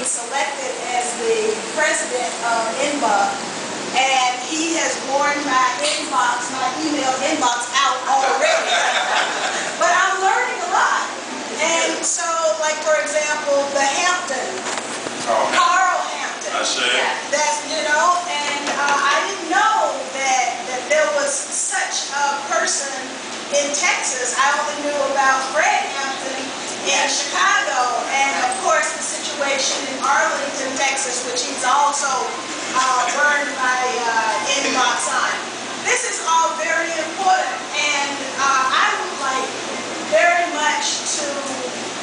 being selected as the president of NBUF, and he has worn my email inbox out already. But I'm learning a lot. And so, like for example, the Hampton, Carl Hampton. I see. That's, you know, and I didn't know that there was such a person in Texas. I only knew about Fred Hampton in Chicago, and of course the situation in Arlington, Texas, which he's also burned my inbox on. This is all very important, and I would like very much to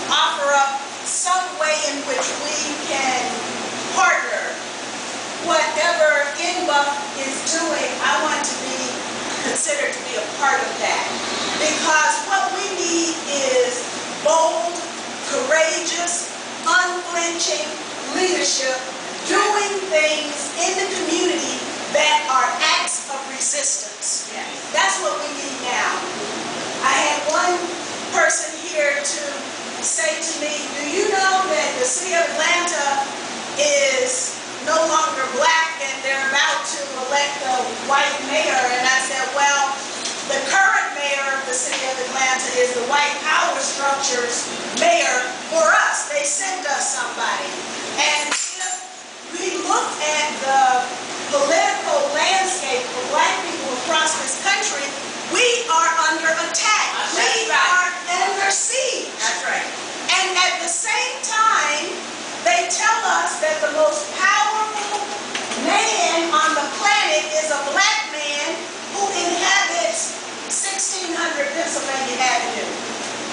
offer up some way in which we can partner. Whatever NBUF is doing, I want to be considered to be a part of that, because what we need is bold, courageous, unflinching leadership, doing things in the community that are acts of resistance. Yes. That's what we need now. I had one person here to say to me, do you know that the city of Atlanta is no longer black and they're about to elect a white mayor? And I said, well, the current mayor of the city of Atlanta is the white power structure's mayor for us. They sent us somebody. And if we look at the political landscape for black people across this country, we are under attack. We are under siege. That's right. And at the same time, they tell us that the most powerful man on the planet is a black man who inhabits 1600 Pennsylvania Avenue.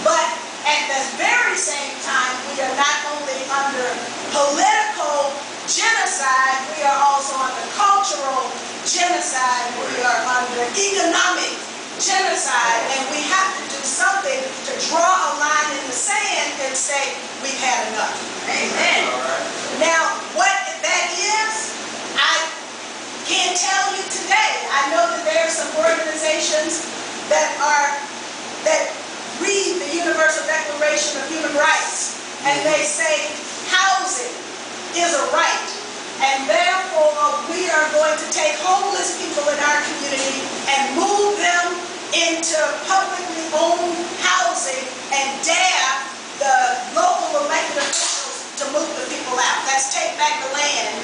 But at the very same time, we are not only under political genocide, we are also under cultural genocide, we are under economic genocide, and we have to do something to draw a line in the sand and say, we've had enough. Amen. Now, what that is, I can't tell you today. I know that there are some organizations that read the Universal Declaration of Human Rights, and they say housing is a right, and therefore we are going to take homeless people in our community and move them into publicly owned housing and dare the local elected officials to move the people out. That's Take Back the Land,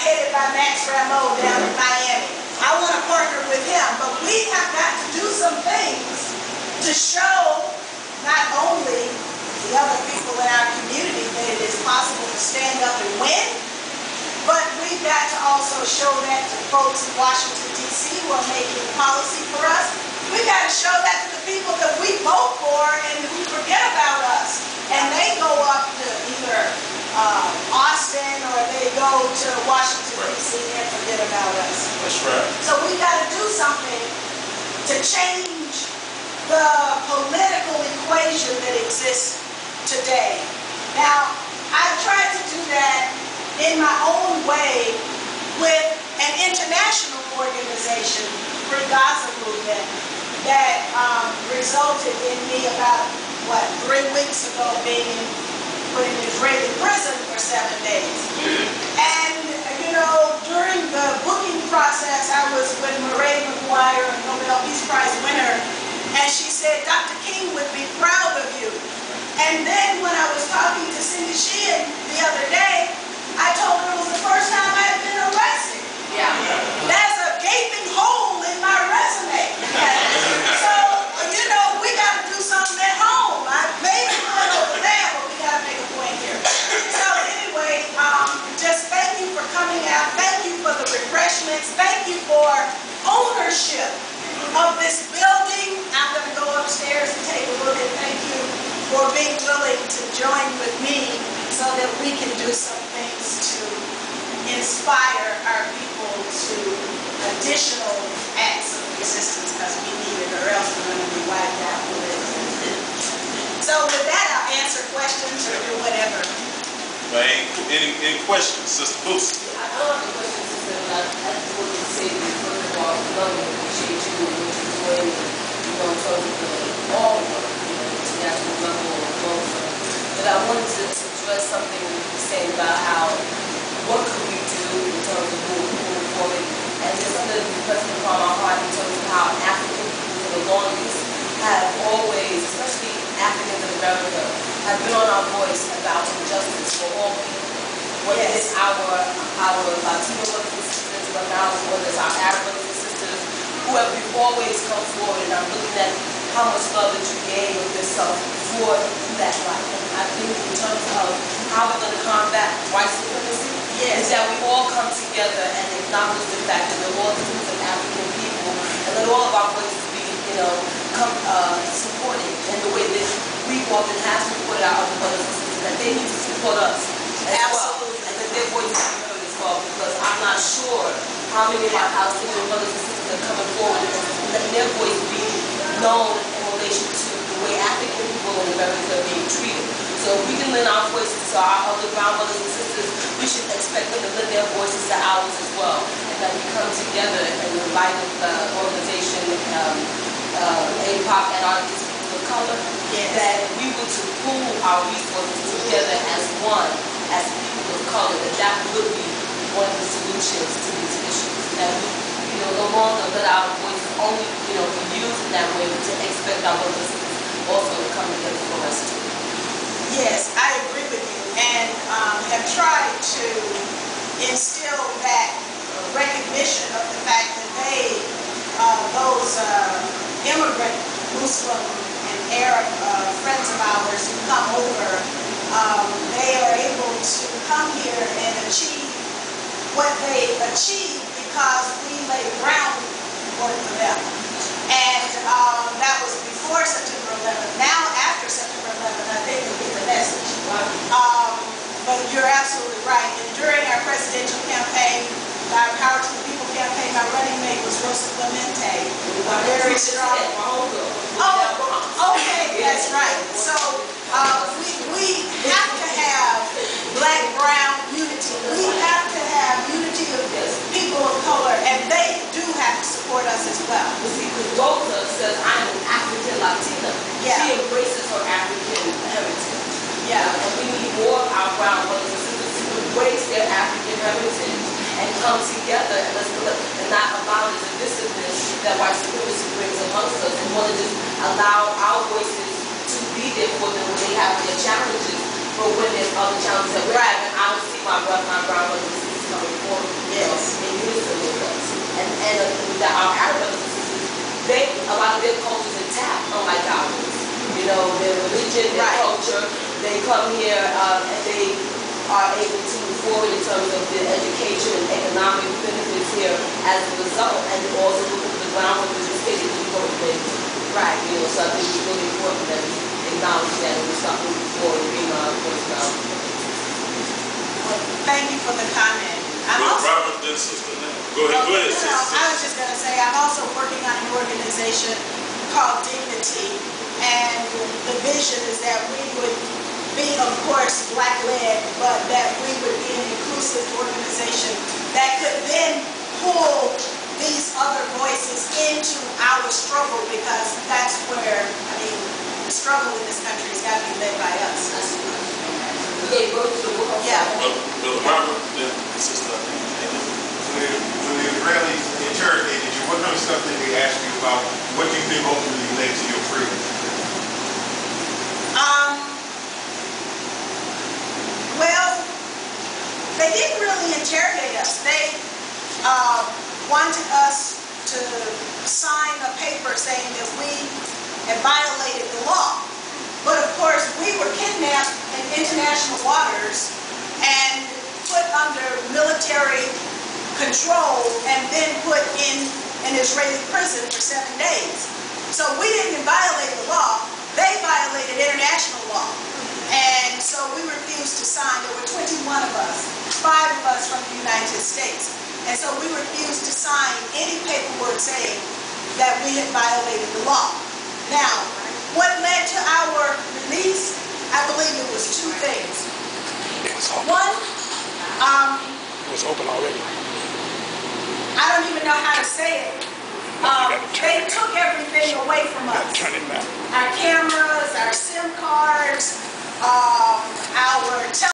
headed by Max Rameau down in Miami. I want to partner with him, but we have got to do some things to show not only the other people in our community that it is possible to stand up and win, but we've got to also show that to folks in Washington, D.C. who are making policy for us. We've got to show that to the people that we vote for and who forget about us. And they go up to either Austin or they go to Washington, D.C. and forget about us. That's right. So we've got to do something to change the political equation that exists today. Now, I've tried to do that in my own way with an international organization, Free Gaza Movement, that resulted in me about, 3 weeks ago being put in Israeli prison for 7 days. And, you know, during the booking process, I was with Mairead McGuire, a Nobel Peace Prize winner, and she said, Dr. King would be proud of you. And then when I was talking to Cynthia the other day, I told her it was the first time I had been arrested. Yeah. There's a gaping hole in my resume. So, you know, we got to do something at home. I made a point over there, but we got to make a point here. So anyway, just thank you for coming out. Thank you for the refreshments. Thank you for ownership of this building. I'm going to go upstairs and take a look, and thank you for being willing to join with me so that we can do some things to inspire our people to additional acts of resistance, because we need it or else we're going to be wiped out politically. So with that, I'll answer questions or do whatever. Well, any questions, Sister Boosie? I don't have a question, Sister, but I just wanted to say, first of all, I love and appreciate you and what you're doing, you know, in terms of all work, you know, international level or global. But I wanted to address something you were saying about our Latino brothers and sisters, but now as well as our Arab brothers and sisters, who have always come forward, and I'm looking at how much love that you gave of yourself for that life. And I think in terms of how we're going to combat white supremacy, is that we all come together and acknowledge the fact that we're all descendants of African people, and let all of our voices be, supported in the way that we often have supported our other brothers and sisters, that they need to support us as well, and that their voices be heard as well, because I'm not sure how many of our Palestinian brothers and sisters are coming forward and letting their voice be known in relation to the way African people in America are being treated. So if we can lend our voices to our other brown brothers and sisters, we should expect them to lend their voices to ours as well, and that we come together in the light of the organization APOC and our people of color, that we were to pool our resources together as one, as people of color, that would be one of the solutions to these issues. That we, no longer let our voices only, be used in that way, but to expect our brothers and sisters also to come together for us too. Yes, I agree with you, and have tried to instill that recognition of the fact that those immigrant Muslim and Arab friends of ours who come over, they are able to come here and achieve what they achieve because we lay groundwork for them. And that was before September 11th. Now, after September 11th, I think they get the message. But you're absolutely right. And during our presidential campaign, our Power to the People campaign, my running mate was Rosa Clemente. Very strong. Oh, okay, that's right. So we have to have black-brown unity. We have to have unity of people of color, and they do have to support us as well. See, because Rosa says, I'm an African Latina. Yeah. She embraces her African heritage. Yeah. And we need more of our brown brothers and sisters to embrace their African heritage and come together and not allow the divisiveness that white supremacy brings amongst us, and want to just allow our voices to be there for them when they have their challenges, but when there's other challenges that we're having, I don't see my brown brothers and sisters coming forward. Yes. In unison with us. And that our Arab brothers and sisters, a lot of their culture is intact, unlike ours. Their religion, their culture, they come here and they are able to move forward in terms of their education and economic benefits here as a result, and also look at the groundwork of the state that we go with. Right. So I think it's really important that we acknowledge that and we start moving forward and being our voice now. Thank you for the comment. Robert, then sister now. Go ahead, sister. I was just going to say, I'm also working on an organization called Dignity, and the vision is that we would be, of course, black-led, but that we would be an inclusive organization that could then pull these other voices into our struggle, because that's where, the struggle in this country has got to be led by us. Yeah. Robert, then sister. When the Israelis interrogated you, what kind of stuff did they ask you about? What do you think ultimately led to your freedom? Well, they didn't really interrogate us. They wanted us to sign a paper saying that we had violated the law. But of course, we were kidnapped in international waters and put under military control and then put in an Israeli prison for 7 days. So we didn't violate the law. They violated international law. And so we refused to sign. There were 21 of us, 5 of us from the United States. And so we refused to sign any paperwork saying that we had violated the law. Now, what led to our release? I believe it was 2 things. One, it was open already. I don't even know how to say it. They took everything away from us. Turn it back. Our cameras, our SIM cards, our